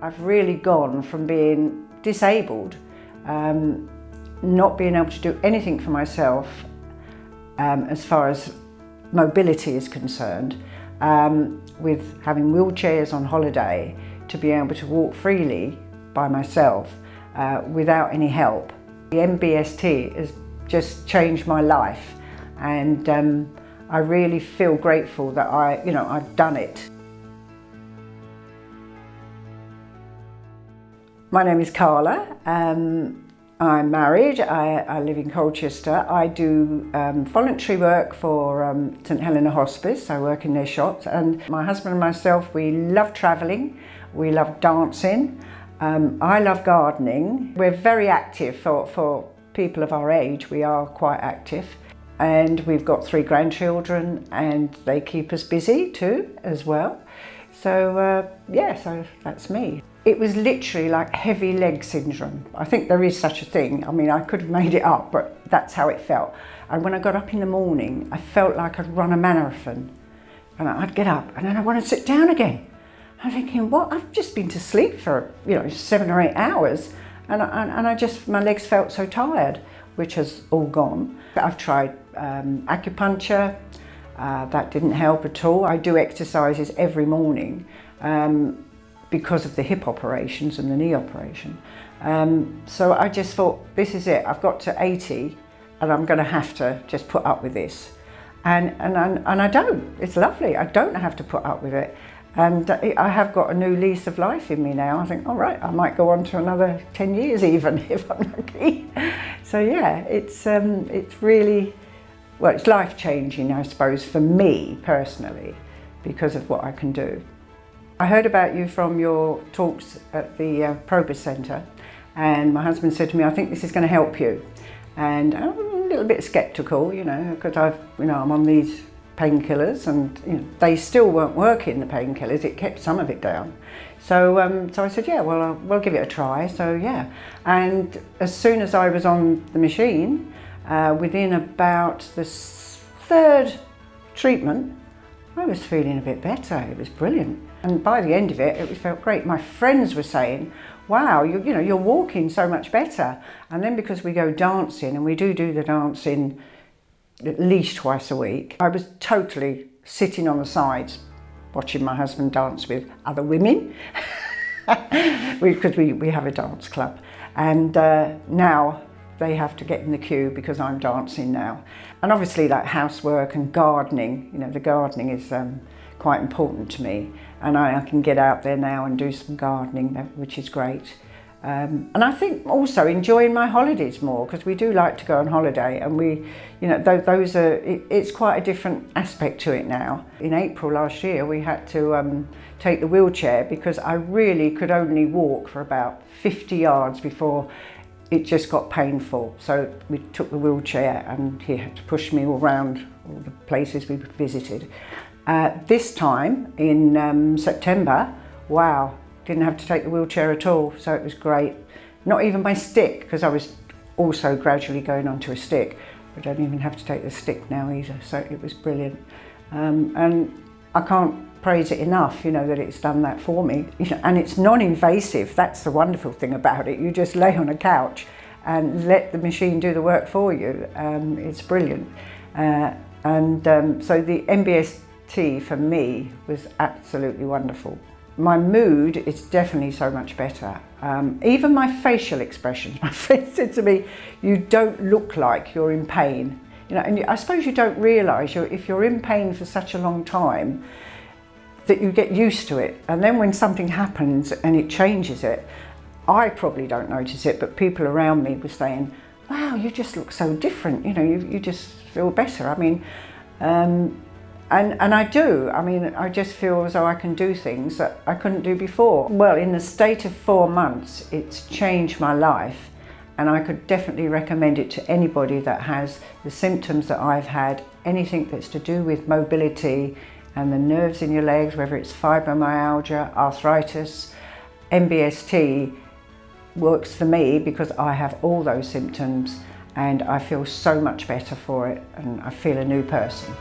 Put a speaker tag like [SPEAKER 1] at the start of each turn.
[SPEAKER 1] I've really gone from being disabled, not being able to do anything for myself as far as mobility is concerned, with having wheelchairs on holiday, to be able to walk freely by myself without any help. The MBST has just changed my life, and I really feel grateful that I've done it. My name is Carla. I'm married. I live in Colchester. I do voluntary work for St Helena Hospice. I work in their shops, and my husband and myself, we love travelling. We love dancing. I love gardening. We're very active for people of our age. We are quite active, and we've got 3 grandchildren, and they keep us busy too as well. So so that's me. It was literally like heavy leg syndrome. I think there is such a thing. I mean, I could have made it up, but that's how it felt. And when I got up in the morning, I felt like I'd run a marathon. And I'd get up and then I want to sit down again. I'm thinking, what? I've just been to sleep for 7 or 8 hours, and my legs felt so tired, which has all gone. I've tried acupuncture. That didn't help at all. I do exercises every morning because of the hip operations and the knee operation. So I just thought, this is it. I've got to 80 and I'm going to have to just put up with this. And I don't. It's lovely. I don't have to put up with it. And I have got a new lease of life in me now. I think, all right, I might go on to another 10 years even if I'm lucky. So yeah, it's really, well, it's life-changing, I suppose, for me personally, because of what I can do. I heard about you from your talks at the Probus Centre, and my husband said to me, I think this is going to help you. And I'm a little bit sceptical, because I'm on these painkillers, and they still weren't working, the painkillers. It kept some of it down. So I said, yeah, well, we'll give it a try. So yeah, and as soon as I was on the machine, within about the 3rd treatment, I was feeling a bit better. It was brilliant. And by the end of it, it felt great. My friends were saying, wow, you're walking so much better. And then because we go dancing, and we do the dancing at least twice a week, I was totally sitting on the sides watching my husband dance with other women, because we have a dance club. And now they have to get in the queue because I'm dancing now. And obviously, like housework and gardening, the gardening is quite important to me. And I can get out there now and do some gardening, which is great. And I think also enjoying my holidays more, because we do like to go on holiday, and it's quite a different aspect to it now. In April last year, we had to take the wheelchair because I really could only walk for about 50 yards before it just got painful. So we took the wheelchair and he had to push me all around all the places we visited. This time in September, wow, didn't have to take the wheelchair at all, so it was great. Not even my stick, because I was also gradually going onto a stick. I don't even have to take the stick now either, so it was brilliant. And I can't praise it enough, that it's done that for me. And it's non-invasive. That's the wonderful thing about it. You just lay on a couch and let the machine do the work for you. It's brilliant. So the MBST for me was absolutely wonderful. My mood is definitely so much better. Even my facial expressions. My friend said to me, you don't look like you're in pain. And I suppose you don't realise if you're in pain for such a long time that you get used to it. And then when something happens and it changes it, I probably don't notice it, but people around me were saying, wow, you just look so different. You just feel better. I mean, and I do. I mean, I just feel as though I can do things that I couldn't do before. Well, in the state of 4 months, it's changed my life, and I could definitely recommend it to anybody that has the symptoms that I've had, anything that's to do with mobility and the nerves in your legs, whether it's fibromyalgia, arthritis. MBST works for me because I have all those symptoms, and I feel so much better for it, and I feel a new person.